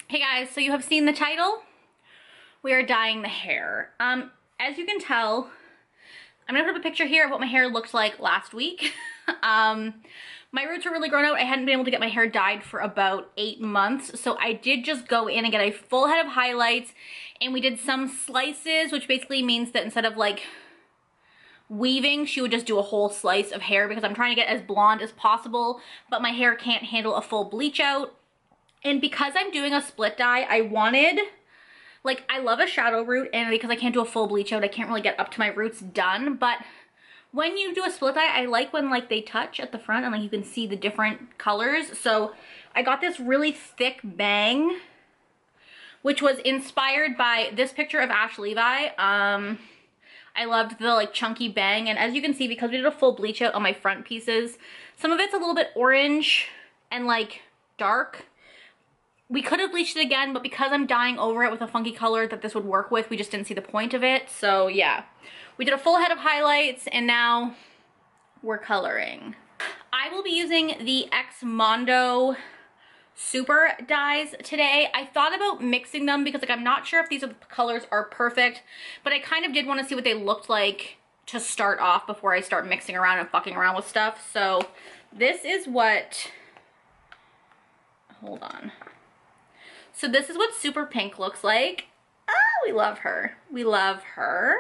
Hey guys, so you have seen the title. We are dyeing the hair. As you can tell, I'm gonna put up a picture here of what my hair looked like last week. My roots were really grown out. I hadn't been able to get my hair dyed for about 8 months, so I did just go in and get a full head of highlights, and we did some slices, which basically means that instead of like weaving, she would just do a whole slice of hair because I'm trying to get as blonde as possible, but my hair can't handle a full bleach out. And because I'm doing a split dye, I wanted, like, I love a shadow root, and because I can't do a full bleach out, I can't really get up to my roots done, but when you do a split dye, I like when like they touch at the front and like you can see the different colors. So I got this really thick bang, which was inspired by this picture of Ash Levi. I loved the like chunky bang, and as you can see, because we did a full bleach out on my front pieces, some of it's a little bit orange and like dark. We could have bleached it again, but because I'm dyeing over it with a funky color that this would work with, we just didn't see the point of it. So yeah, we did a full head of highlights and now we're coloring. I will be using the Xmondo super dyes today. I thought about mixing them because like I'm not sure if these colors are perfect, but I kind of did want to see what they looked like to start off before I start mixing around and fucking around with stuff. So this is what, hold on. So this is what Super Pink looks like. Ah, we love her. We love her.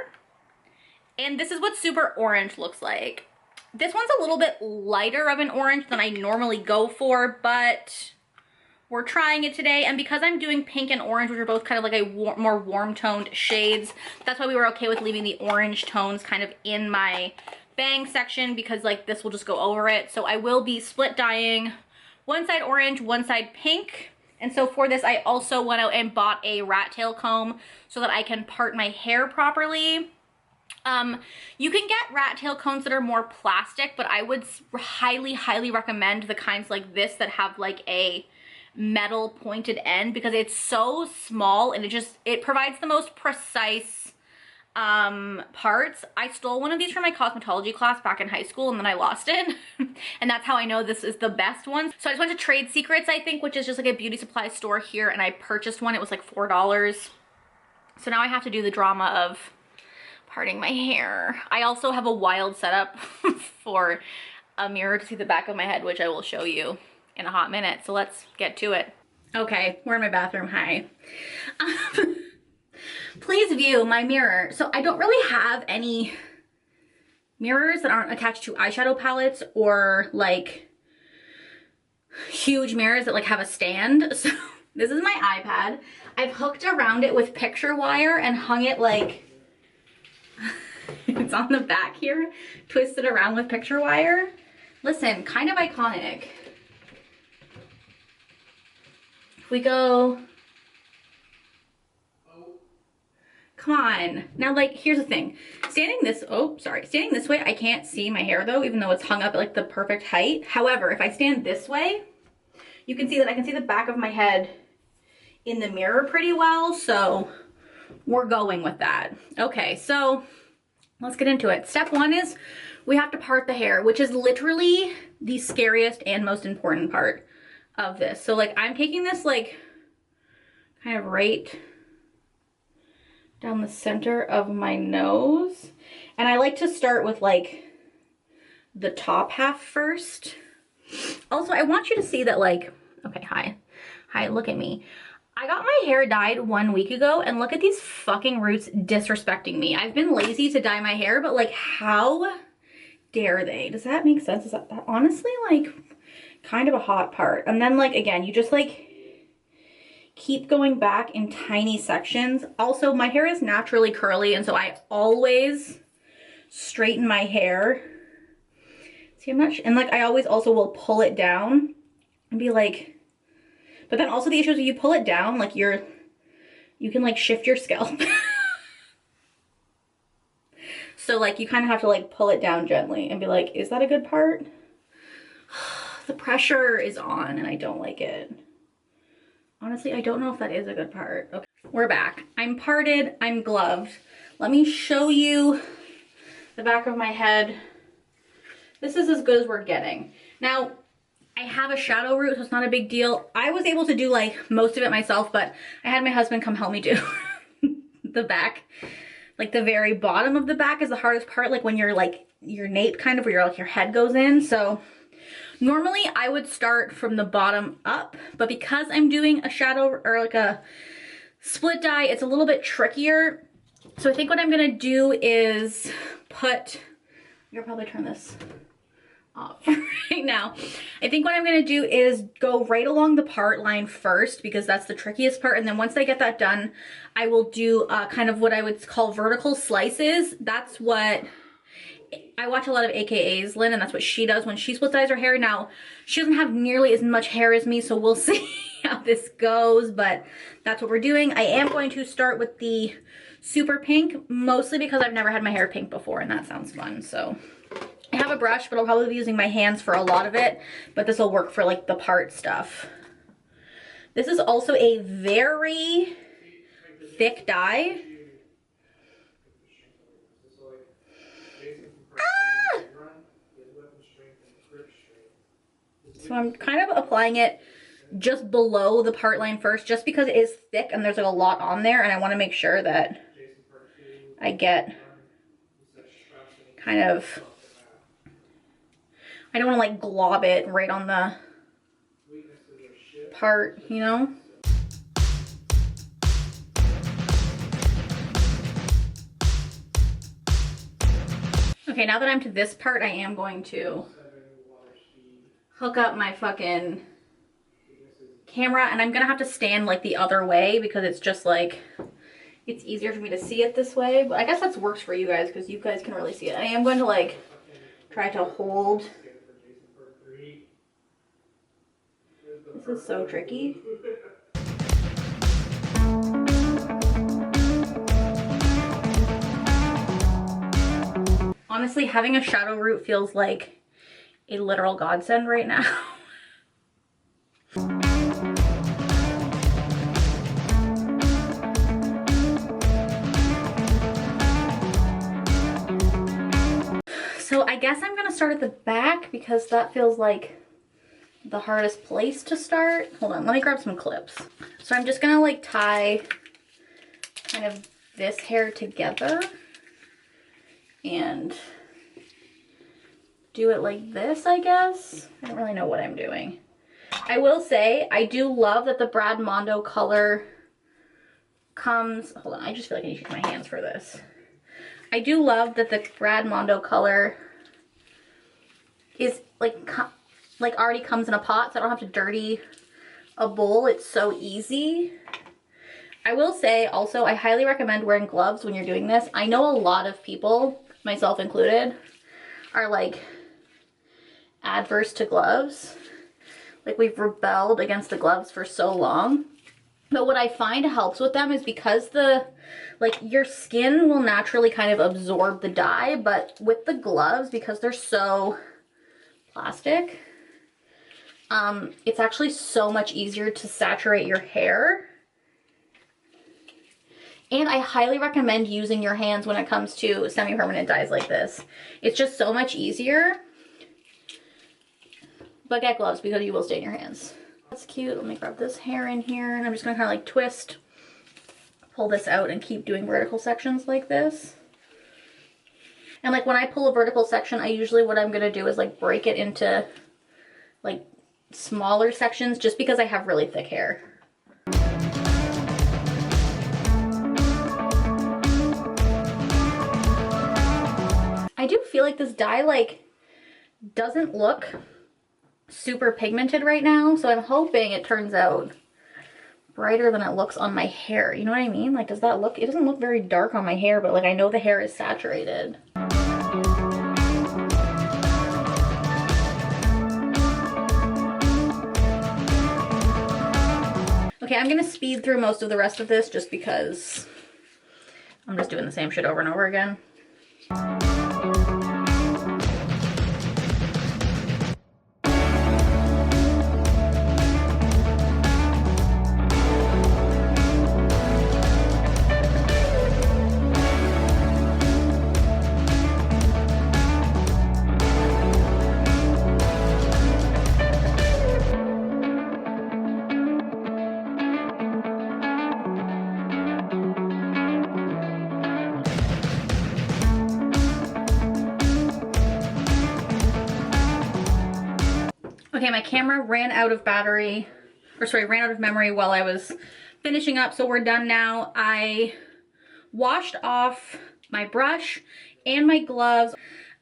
And this is what Super Orange looks like. This one's a little bit lighter of an orange than I normally go for, but we're trying it today. And because I'm doing pink and orange, which are both kind of like a more warm toned shades, that's why we were okay with leaving the orange tones kind of in my bang section, because like this will just go over it. So I will be split dyeing one side orange, one side pink. And so for this, I also went out and bought a rat tail comb so that I can part my hair properly. You can get rat tail combs that are more plastic, but I would highly recommend the kinds like this that have like a metal pointed end, because it's so small and it provides the most precise parts. I stole one of these from my cosmetology class back in high school and then I lost it. And that's how I know this is the best one. So I just went to Trade Secrets, I think, which is just like a beauty supply store here, and I purchased one. It was like $4. So now I have to do the drama of parting my hair. I also have a wild setup for a mirror to see the back of my head, which I will show you in a hot minute. So let's get to it. Okay, we're in my bathroom. Hi. Please view my mirror. So I don't really have any mirrors that aren't attached to eyeshadow palettes or like huge mirrors that like have a stand. So this is my iPad. I've hooked around it with picture wire and hung it like, it's on the back here, twisted around with picture wire. Listen, kind of iconic. If we go, come on. Now, like, here's the thing. Standing this way, I can't see my hair though, even though it's hung up at like the perfect height. However, if I stand this way, you can see that I can see the back of my head in the mirror pretty well. So we're going with that. Okay, so let's get into it. Step one is we have to part the hair, which is literally the scariest and most important part of this. So like I'm taking this like kind of right down the center of my nose. And I like to start with like the top half first. Also, I want you to see that like, okay, hi, look at me. I got my hair dyed 1 week ago and look at these fucking roots disrespecting me. I've been lazy to dye my hair, but like how dare they? Does that make sense? Is that honestly like kind of a hot part? And then like, again, you just like keep going back in tiny sections. Also, my hair is naturally curly, and so I always straighten my hair. See, I'm not, and like I always also will pull it down and be like, but then also the issue is when you pull it down, like you can like shift your scalp. So like you kind of have to like pull it down gently and be like, is that a good part? The pressure is on and I don't like it. Honestly, I don't know if that is a good part. Okay, we're back. I'm parted, I'm gloved. Let me show you the back of my head. This is as good as we're getting. Now, I have a shadow root, so it's not a big deal. I was able to do like most of it myself, but I had my husband come help me do the back. Like the very bottom of the back is the hardest part, like when you're like your nape kind of where your like your head goes in. So normally I would start from the bottom up, but because I'm doing a shadow or like a split dye, it's a little bit trickier. So I think what I'm gonna do is put, you'll probably turn this off right now. I think what I'm gonna do is go right along the part line first because that's the trickiest part, and then once I get that done, I will do kind of what I would call vertical slices. That's what I watch a lot of AKA's Lynn, and that's what she does when she split dyes her hair. Now, she doesn't have nearly as much hair as me, so we'll see how this goes, but that's what we're doing. I am going to start with the super pink, mostly because I've never had my hair pink before, and that sounds fun. So I have a brush, but I'll probably be using my hands for a lot of it, but this will work for like the part stuff. This is also a very thick dye. So I'm kind of applying it just below the part line first, just because it is thick and there's like a lot on there, and I want to make sure that I get kind of, I don't want to like glob it right on the part, you know? Okay, now that I'm to this part, I am going to hook up my fucking camera, and I'm gonna have to stand like the other way because it's just like, it's easier for me to see it this way, but I guess that works for you guys because you guys can really see it. I am going to like try to hold. This is so tricky. Honestly, having a shadow root feels like a literal godsend right now. So I guess I'm gonna start at the back because that feels like the hardest place to start. Hold on, let me grab some clips. So I'm just gonna like tie kind of this hair together and do it like this, I guess. I don't really know what I'm doing. I will say, I do love that the Xmondo color comes, hold on, I just feel like I need to use my hands for this. I do love that the Xmondo color is like already comes in a pot, so I don't have to dirty a bowl. It's so easy. I will say also, I highly recommend wearing gloves when you're doing this. I know a lot of people, myself included, are like adverse to gloves. Like we've rebelled against the gloves for so long. But what I find helps with them is because like your skin will naturally kind of absorb the dye, but with the gloves, because they're so plastic, it's actually so much easier to saturate your hair. And I highly recommend using your hands when it comes to semi-permanent dyes like this. It's just so much easier. But get gloves because you will stain your hands. That's cute. Let me grab this hair in here, and I'm just gonna kind of like twist, pull this out, and keep doing vertical sections like this. And like when I pull a vertical section, I usually, what I'm gonna do is like break it into like smaller sections just because I have really thick hair. I do feel like this dye like doesn't look super pigmented right now, so I'm hoping it turns out brighter than it looks on my hair. You know what I mean? Like, does that look, it doesn't look very dark on my hair, but like I know the hair is saturated. Okay, I'm gonna speed through most of the rest of this just because I'm just doing the same shit over and over again. Okay, my camera ran out of battery, or sorry, ran out of memory while I was finishing up, so we're done now. I washed off my brush and my gloves.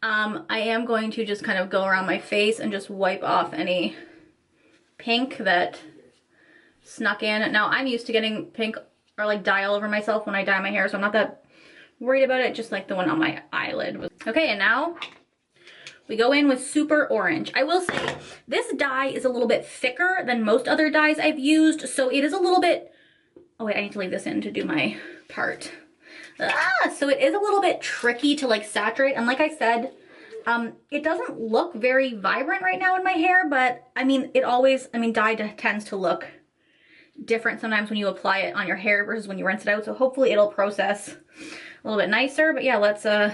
I am going to just kind of go around my face and just wipe off any pink that snuck in. Now, I'm used to getting pink or like dye all over myself when I dye my hair, so I'm not that worried about it, just like the one on my eyelid. Okay, and now we go in with super orange. I will say this dye is a little bit thicker than most other dyes I've used, so it is a little bit, oh wait, I need to leave this in to do my part. So it is a little bit tricky to like saturate, and like I said, it doesn't look very vibrant right now in my hair, but I mean, it always, I mean, dye tends to look different sometimes when you apply it on your hair versus when you rinse it out, so hopefully it'll process a little bit nicer. But yeah, let's some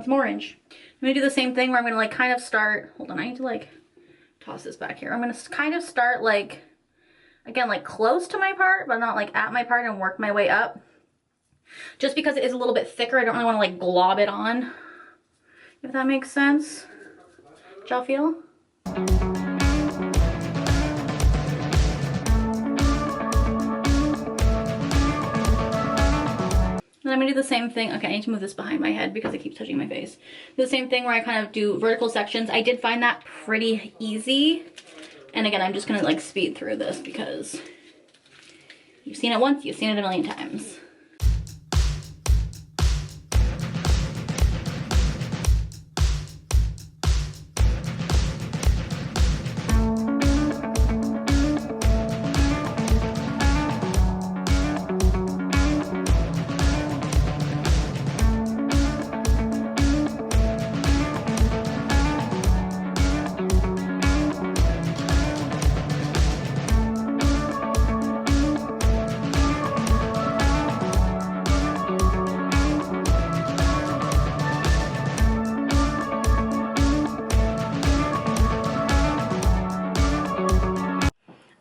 orange. I'm gonna do the same thing where I'm gonna like kind of start, hold on, I need to like toss this back here. I'm gonna kind of start like, again, like close to my part, but not like at my part, and work my way up. Just because it is a little bit thicker, I don't really want to like glob it on, if that makes sense. Did y'all feel? Then I'm gonna do the same thing. Okay, I need to move this behind my head because it keeps touching my face. Do the same thing where I kind of do vertical sections. I did find that pretty easy. And again, I'm just gonna like speed through this because you've seen it once, you've seen it a million times.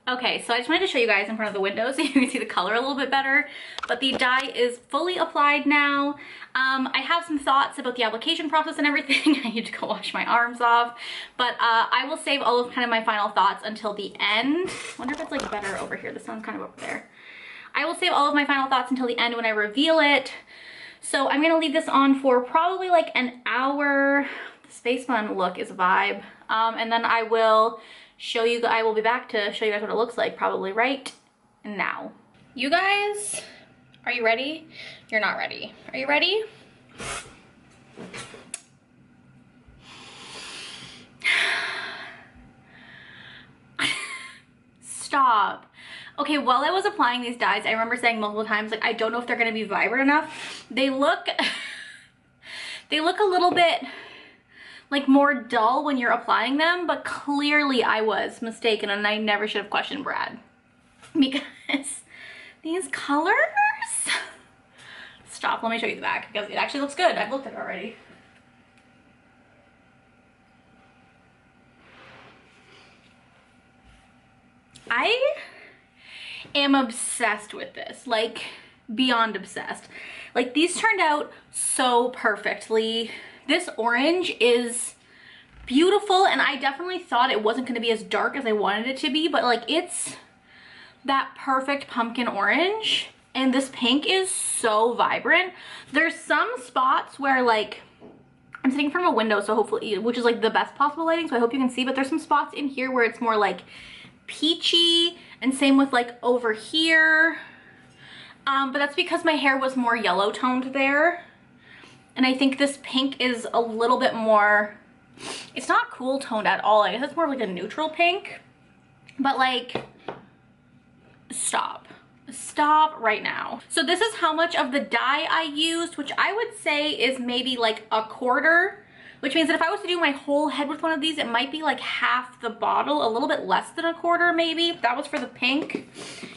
Okay, so I just wanted to show you guys in front of the window so you can see the color a little bit better, but the dye is fully applied now. I have some thoughts about the application process and everything. I need to go wash my arms off, but I will save all of kind of my final thoughts until the end. I wonder if it's like better over here. This one's kind of over there. I will save all of my final thoughts until the end when I reveal it. So I'm gonna leave this on for probably like an hour. The Space Bun look is a vibe. And then I will show you, I will be back to show you guys what it looks like probably right now. You guys, are you ready? You're not ready. Are you ready? Stop. Okay, while I was applying these dyes, I remember saying multiple times, like, I don't know if they're gonna be vibrant enough. They look, they look a little bit like more dull when you're applying them, but clearly I was mistaken and I never should have questioned Brad. Because these colors, stop, let me show you the back because it actually looks good. I've looked at it already. I am obsessed with this, like beyond obsessed. Like these turned out so perfectly. This orange is beautiful, and I definitely thought it wasn't going to be as dark as I wanted it to be, but like it's that perfect pumpkin orange, and this pink is so vibrant. There's some spots where like I'm sitting in front of a window, so hopefully, which is like the best possible lighting, so I hope you can see, but there's some spots in here where it's more like peachy, and same with like over here. But that's because my hair was more yellow toned there. And I think this pink is a little bit more, it's not cool toned at all. I guess it's more like a neutral pink, but like, stop right now. So this is how much of the dye I used, which I would say is maybe like a quarter, which means that if I was to do my whole head with one of these, it might be like half the bottle, a little bit less than a quarter maybe. That was for the pink.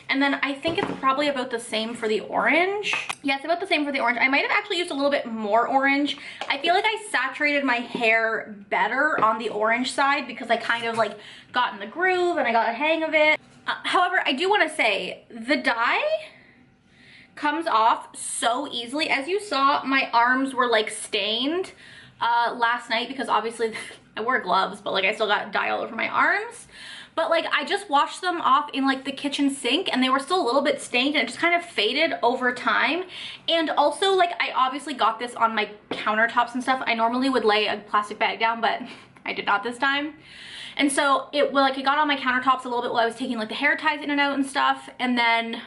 And then I think it's probably about the same for the orange. Yeah, it's about the same for the orange. I might have actually used a little bit more orange. I feel like I saturated my hair better on the orange side because I kind of like got in the groove and I got a hang of it. However, I do want to say the dye comes off so easily. As you saw, my arms were like stained last night because obviously I wore gloves, but like I still got dye all over my arms. But like I just washed them off in like the kitchen sink and they were still a little bit stained and it just kind of faded over time. And also like I obviously got this on my countertops and stuff. I normally would lay a plastic bag down, but I did not this time. And so it got on my countertops a little bit while I was taking like the hair ties in and out and stuff. And then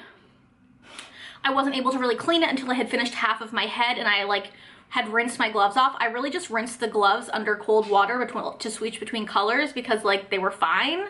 I wasn't able to really clean it until I had finished half of my head and I like had rinsed my gloves off. I really just rinsed the gloves under cold water to switch between colors because like they were fine.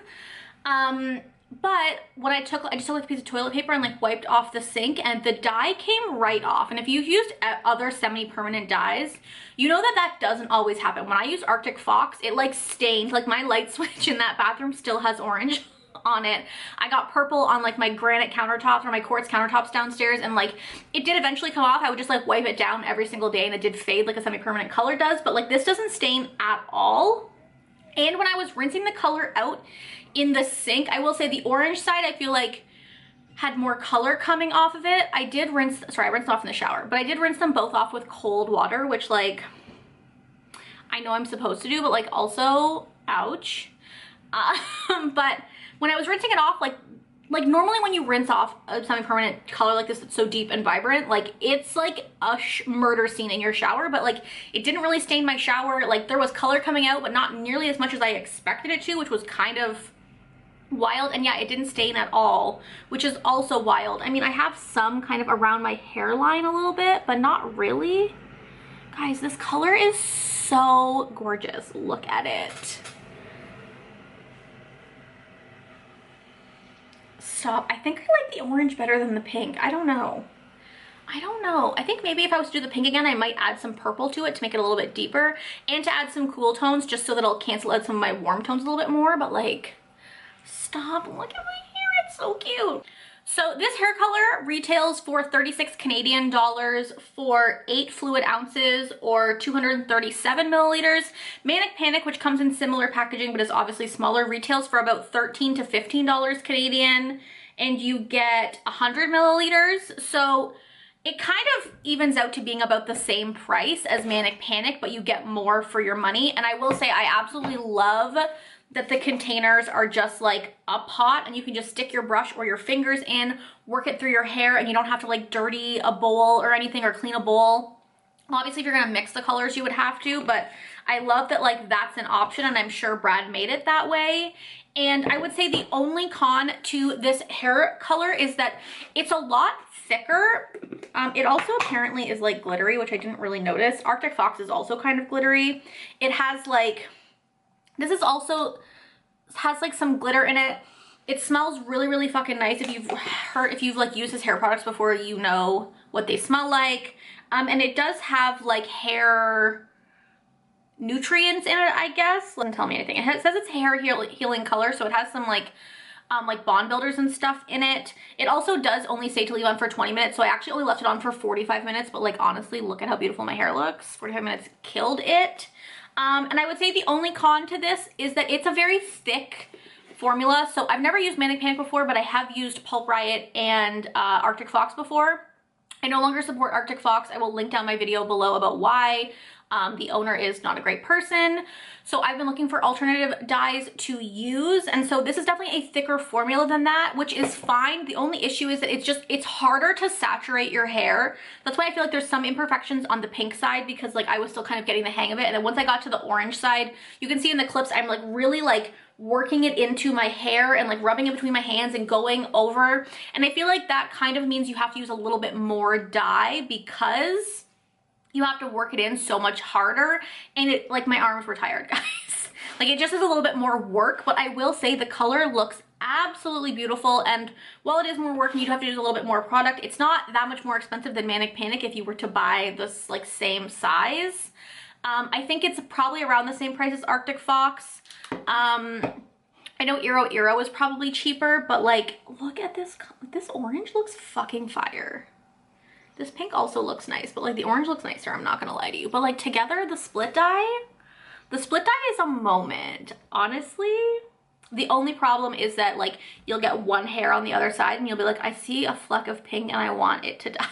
But what I just took like a piece of toilet paper and like wiped off the sink and the dye came right off. And if you've used other semi-permanent dyes, you know that that doesn't always happen. When I use Arctic Fox, it like stained, like my light switch in that bathroom still has orange on it. I got purple on like my granite countertops or my quartz countertops downstairs, and like it did eventually come off. I would just like wipe it down every single day and it did fade like a semi-permanent color does, but like this doesn't stain at all. And when I was rinsing the color out in the sink, I will say the orange side I feel like had more color coming off of it. I rinsed off in the shower, but I did rinse them both off with cold water, which like I know I'm supposed to do, but like also ouch. But when I was rinsing it off, like normally when you rinse off a semi-permanent color like this that's so deep and vibrant, like it's like a murder scene in your shower, but like it didn't really stain my shower. Like there was color coming out, but not nearly as much as I expected it to, which was kind of wild. And yeah, it didn't stain at all, which is also wild. I mean, I have some kind of around my hairline a little bit, but not really. Guys, this color is so gorgeous. Look at it. Stop. I think I like the orange better than the pink. I don't know. I think maybe if I was to do the pink again, I might add some purple to it to make it a little bit deeper and to add some cool tones just so that it'll cancel out some of my warm tones a little bit more. But like, stop. Look at my hair. It's so cute. So this hair color retails for 36 Canadian dollars for 8 fluid ounces or 237 milliliters. Manic Panic, which comes in similar packaging but is obviously smaller, retails for about $13 to $15 Canadian, and you get 100 milliliters. So it kind of evens out to being about the same price as Manic Panic, but you get more for your money. And I will say I absolutely love that the containers are just like a pot and you can just stick your brush or your fingers in, work it through your hair, and you don't have to like dirty a bowl or anything or clean a bowl. Obviously, if you're gonna mix the colors, you would have to, but I love that like that's an option, and I'm sure Brad made it that way. And I would say the only con to this hair color is that it's a lot thicker. It also apparently is like glittery, which I didn't really notice. Arctic Fox is also kind of glittery. It has like, this is also has like some glitter in it. It smells really, really fucking nice. If you've like used his hair products before, you know what they smell like. And it does have like hair nutrients in it, I guess. Doesn't tell me anything. It says it's hair healing color, so it has some like bond builders and stuff in it. It also does only say to leave on for 20 minutes, so I actually only left it on for 45 minutes, but like honestly, look at how beautiful my hair looks. 45 minutes killed it. And I would say the only con to this is that it's a very thick formula. So I've never used Manic Panic before, but I have used Pulp Riot and Arctic Fox before. I no longer support Arctic Fox. I will link down my video below about why. The owner is not a great person. So I've been looking for alternative dyes to use. And so this is definitely a thicker formula than that, which is fine. The only issue is that it's harder to saturate your hair. That's why I feel like there's some imperfections on the pink side, because like I was still kind of getting the hang of it. And then once I got to the orange side, you can see in the clips, I'm like really like working it into my hair and like rubbing it between my hands and going over. And I feel like that kind of means you have to use a little bit more dye because you have to work it in so much harder. And it, like, my arms were tired, guys. Like, it just is a little bit more work, but I will say the color looks absolutely beautiful. And while it is more work and you'd have to use a little bit more product, it's not that much more expensive than Manic Panic if you were to buy this like same size. I think it's probably around the same price as Arctic Fox. I know Eero is probably cheaper, but like, look at this. This orange looks fucking fire. This pink also looks nice, but like the orange looks nicer, I'm not gonna lie to you. But like together, the split dye is a moment, honestly. The only problem is that like you'll get one hair on the other side and you'll be like, I see a fleck of pink and I want it to dye.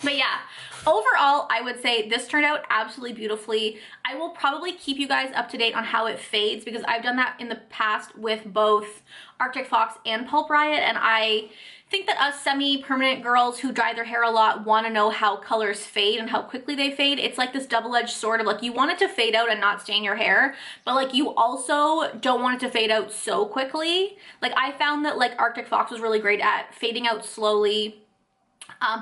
But yeah, overall, I would say this turned out absolutely beautifully. I will probably keep you guys up to date on how it fades because I've done that in the past with both Arctic Fox and Pulp Riot, and I think that us semi-permanent girls who dye their hair a lot want to know how colors fade and how quickly they fade. It's like this double-edged sword of like, you want it to fade out and not stain your hair, but like you also don't want it to fade out so quickly. Like I found that like Arctic Fox was really great at fading out slowly,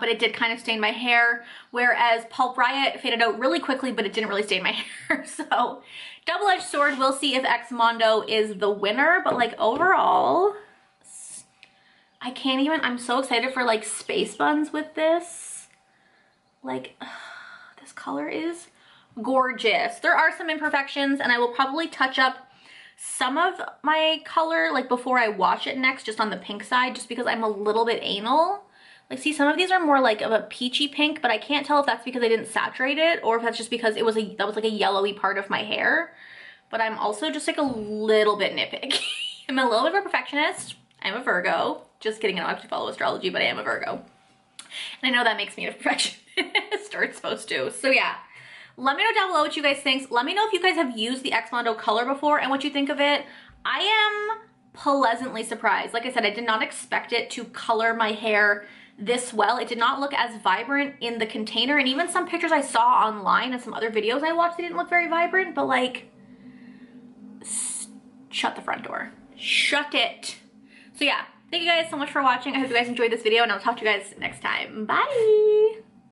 but it did kind of stain my hair, whereas Pulp Riot faded out really quickly, but it didn't really stain my hair. So double-edged sword. We'll see if Xmondo is the winner, but like overall, I can't even, I'm so excited for like space buns with this. Like, this color is gorgeous. There are some imperfections and I will probably touch up some of my color like before I wash it next, just on the pink side, just because I'm a little bit anal. Like, see, some of these are more like of a peachy pink, but I can't tell if that's because I didn't saturate it or if that's just because it was that was like a yellowy part of my hair. But I'm also just like a little bit nitpicky. I'm a little bit of a perfectionist. I'm a Virgo. Just kidding, I don't actually follow astrology, but I am a Virgo. And I know that makes me a perfectionist, or it's supposed to. So yeah, let me know down below what you guys think. Let me know if you guys have used the Xmondo color before and what you think of it. I am pleasantly surprised. Like I said, I did not expect it to color my hair this well. It did not look as vibrant in the container, and even some pictures I saw online and some other videos I watched, they didn't look very vibrant, but like, shut the front door. Shut it. So yeah, thank you guys so much for watching. I hope you guys enjoyed this video, and I'll talk to you guys next time. Bye!